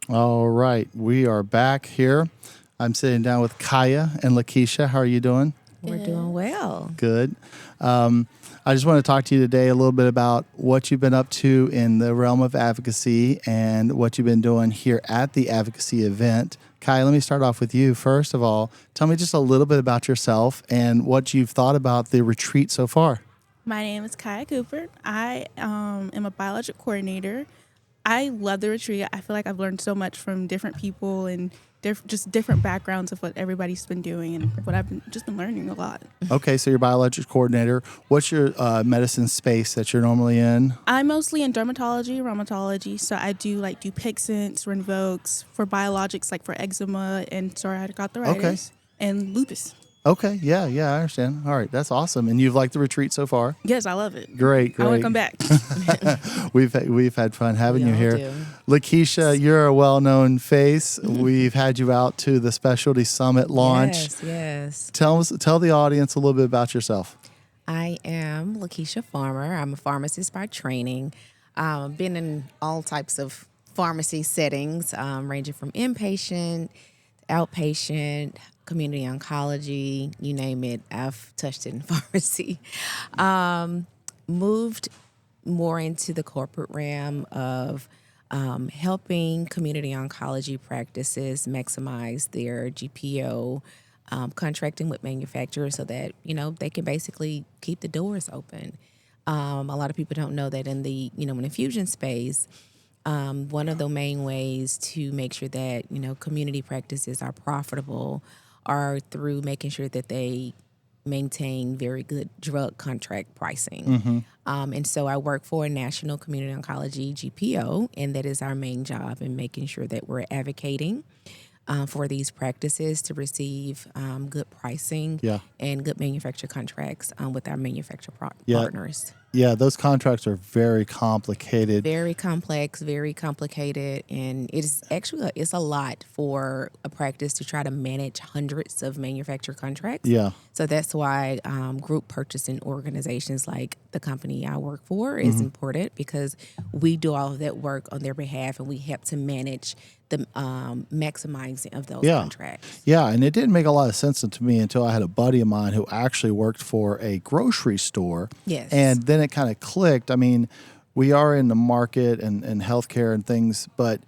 All right, we are back here. I'm sitting down with Kiya and Lakesha. How are you doing? We're doing well. Good. I just want to talk to you today a little bit about what you've been up to in the realm of advocacy and what you've been doing here at the AdvocaSea event. Kiya, let me start off with you. First of all, tell me just a little bit about yourself and what you've thought about the retreat so far. My name is Kiya Cooper. I am a biologic coordinator. I love the retreat. I feel like I've learned so much from different people and just different backgrounds of what everybody's been doing and what I've been learning a lot. Okay, so you're a biologic coordinator. What's your medicine space that you're normally in? I'm mostly in dermatology, rheumatology, so I do Dupixents, Rinvoq for biologics like for eczema and psoriatic arthritis and lupus. Okay, yeah, I understand. All right, that's awesome. And you've liked the retreat so far? Yes, I love it. Great. I want to come back. We've had fun having you here. Do. Lakesha, you're a well-known face. We've had you out to the Specialty Summit launch. Yes. Tell the audience a little bit about yourself. I am Lakesha Farmer. I'm a pharmacist by training. Been in all types of pharmacy settings, ranging from inpatient, outpatient, community oncology, you name it. I've touched it in pharmacy. Moved more into the corporate realm of helping community oncology practices maximize their GPO, contracting with manufacturers so that, they can basically keep the doors open. A lot of people don't know that in the, in infusion space, one of the main ways to make sure that, community practices are profitable are through making sure that they maintain very good drug contract pricing. And so I work for a national community oncology GPO, and that is our main job in making sure that we're advocating for these practices to receive good pricing and good manufacturer contracts with our manufacturer partners. Yeah, those contracts are very complicated. Very complex, very complicated, and it's a lot for a practice to try to manage hundreds of manufacturer contracts. Yeah. So that's why group purchasing organizations like the company I work for is important, because we do all of that work on their behalf and we help to manage the maximizing of those contracts. Yeah, and it didn't make a lot of sense to me until I had a buddy of mine who actually worked for a grocery store. Yes. And then it kind of clicked. I mean, we are in the market and healthcare and things, but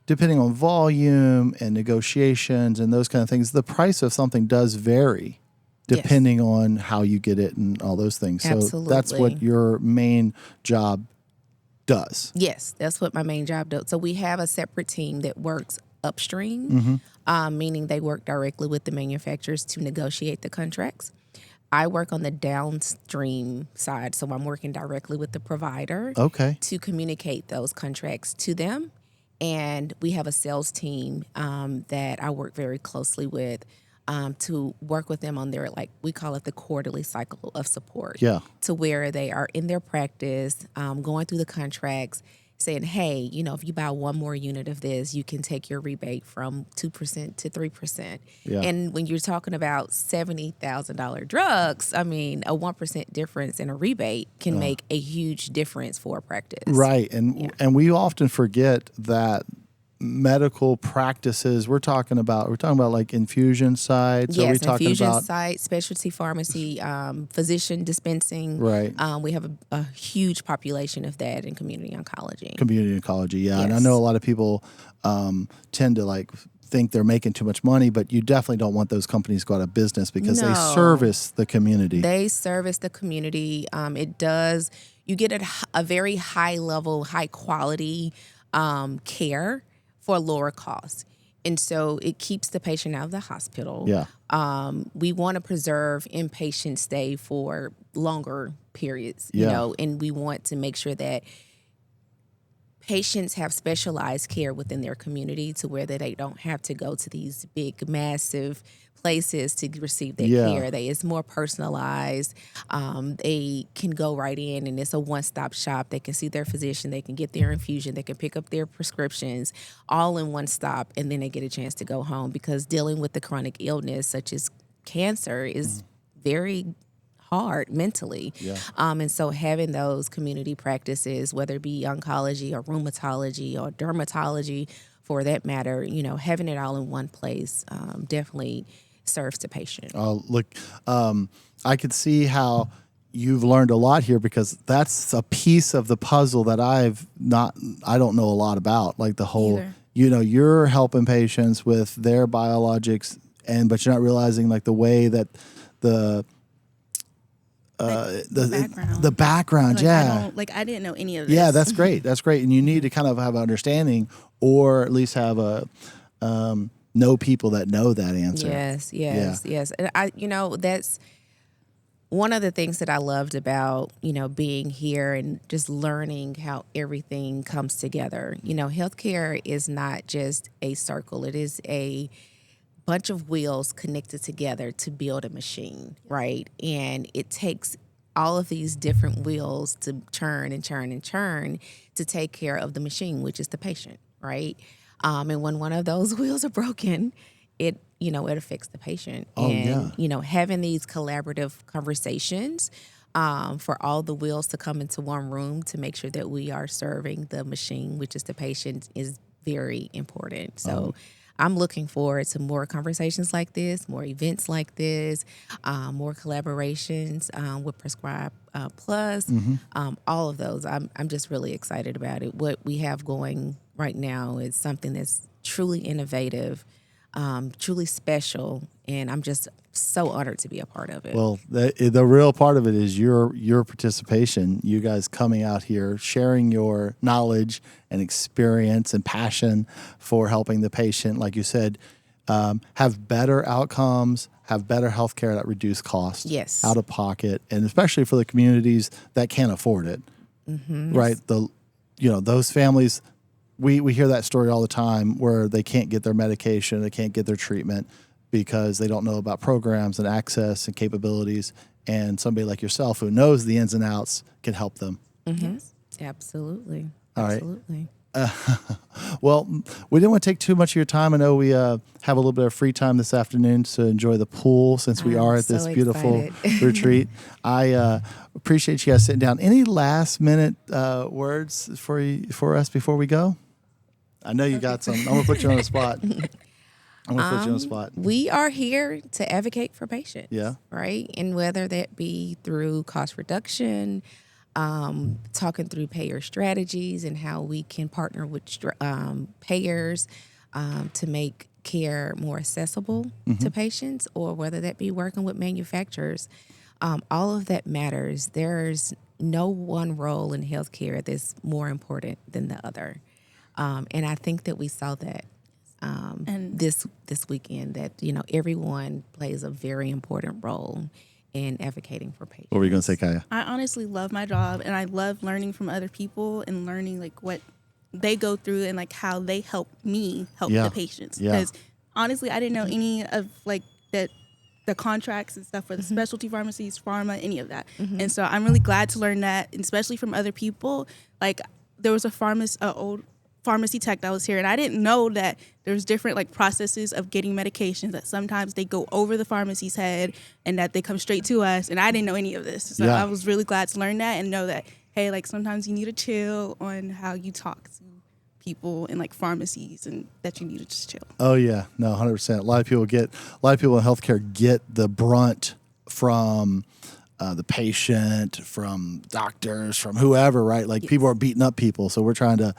depending on volume and negotiations and those kind of things, the price of something does vary depending on how you get it and all those things. Absolutely. So that's what your main job does. Yes, that's what my main job does. So we have a separate team that works upstream, meaning they work directly with the manufacturers to negotiate the contracts. I work on the downstream side, so I'm working directly with the provider to communicate those contracts to them. And we have a sales team that I work very closely with to work with them on their, we call it the quarterly cycle of support. Yeah. To where they are in their practice, going through the contracts, saying, hey, if you buy one more unit of this, you can take your rebate from 2% to 3%. Yeah. And when you're talking about $70,000 drugs, I mean, a 1% difference in a rebate can make a huge difference for a practice. Right. And we often forget that medical practices, we're talking about like infusion sites. Yes, are we talking infusion about sites, specialty pharmacy, physician dispensing. Right. We have a huge population of that in community oncology. Community oncology, yeah. Yes. And I know a lot of people tend to think they're making too much money, but you definitely don't want those companies to go out of business because they service the community. They service the community. It does. You get a very high level, high quality care for a lower cost. And so it keeps the patient out of the hospital. Yeah. We want to preserve inpatient stay for longer periods, and we want to make sure that patients have specialized care within their community to where they don't have to go to these big, massive places to receive their care. It's more personalized. They can go right in, and it's a one-stop shop. They can see their physician. They can get their infusion. They can pick up their prescriptions all in one stop, and then they get a chance to go home, because dealing with the chronic illness such as cancer is very hard mentally. Yeah. And so having those community practices, whether it be oncology or rheumatology or dermatology, for that matter, having it all in one place definitely serves the patient. Look, I could see how you've learned a lot here, because that's a piece of the puzzle that I don't know a lot about. Like the whole, Either. You're helping patients with their biologics, but you're not realizing like the way that the background. the background, yeah. I didn't know any of this. Yeah, that's great. That's great. And you need to kind of have an understanding, or at least have know people that know that answer. Yes. And that's one of the things that I loved about, being here and just learning how everything comes together. Healthcare is not just a circle. It is a bunch of wheels connected together to build a machine, right? And it takes all of these different wheels to churn and churn and churn to take care of the machine, which is the patient, right? And when one of those wheels are broken, it affects the patient. Having these collaborative conversations for all the wheels to come into one room to make sure that we are serving the machine, which is the patient, is very important. So I'm looking forward to more conversations like this, more events like this, more collaborations with Prescribe Plus, all of those. I'm just really excited about it. What we have going right now is something that's truly innovative, truly special, and I'm just so honored to be a part of it. Well, the real part of it is your participation. You guys coming out here, sharing your knowledge and experience and passion for helping the patient, like you said, have better outcomes, have better health care at reduced cost, Yes. out of pocket, and especially for the communities that can't afford it, right? Those families, we hear that story all the time where they can't get their medication, they can't get their treatment because they don't know about programs and access and capabilities. And somebody like yourself who knows the ins and outs can help them. Yes. Absolutely. All right. Absolutely. Well, we didn't want to take too much of your time. I know we have a little bit of free time this afternoon to enjoy the pool since we are at this so beautiful excited. retreat. I appreciate you guys sitting down. Any last minute words for us before we go? I know you got some. I'm going to put you on the spot. We are here to advocate for patients. Yeah. Right? And whether that be through cost reduction, talking through payer strategies and how we can partner with payers to make care more accessible to patients, or whether that be working with manufacturers. All of that matters. There's no one role in healthcare that's more important than the other. And I think that we saw that And this weekend, that everyone plays a very important role in advocating for patients. What were you going to say, Kiya? I honestly love my job, and I love learning from other people and learning like what they go through and like how they help me help the patients. Yeah. Because honestly, I didn't know any of like that, the contracts and stuff for the specialty pharmacies, pharma, any of that. And so I'm really glad to learn that, and especially from other people. Like there was a old pharmacy tech that was here, and I didn't know that there's different like processes of getting medications, that sometimes they go over the pharmacy's head and that they come straight to us, and I didn't know any of this. So I was really glad to learn that and know that, hey, like sometimes you need to chill on how you talk to people in like pharmacies, and that you need to just chill. Oh yeah, no, 100%. A lot of people in healthcare get the brunt from the patient, from doctors, from whoever, right? Like people are beating up people. So we're trying to,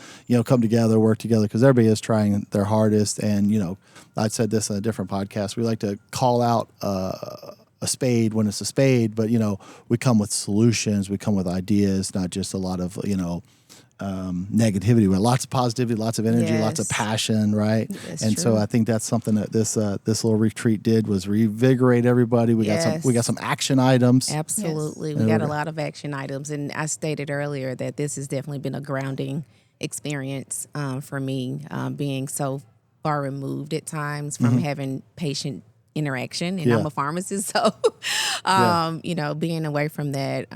come together, work together, because everybody is trying their hardest. And, I said this on a different podcast. We like to call out a spade when it's a spade, but, we come with solutions. We come with ideas, not just a lot of, negativity, but lots of positivity, lots of energy, lots of passion, right? That's and true. so I think that's something that this little retreat did, was revigorate everybody. We got some action items. Absolutely. Yes. We got a lot of action items. And I stated earlier that this has definitely been a grounding experience for me, being so far removed at times from having patient interaction. And I'm a pharmacist, so, being away from that,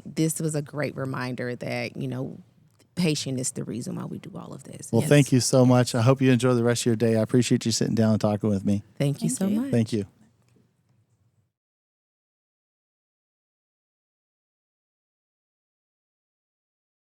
this was a great reminder that, patient is the reason why we do all of this. Well, thank you so much. I hope you enjoy the rest of your day. I appreciate you sitting down and talking with me. Thank you so much. Thank you.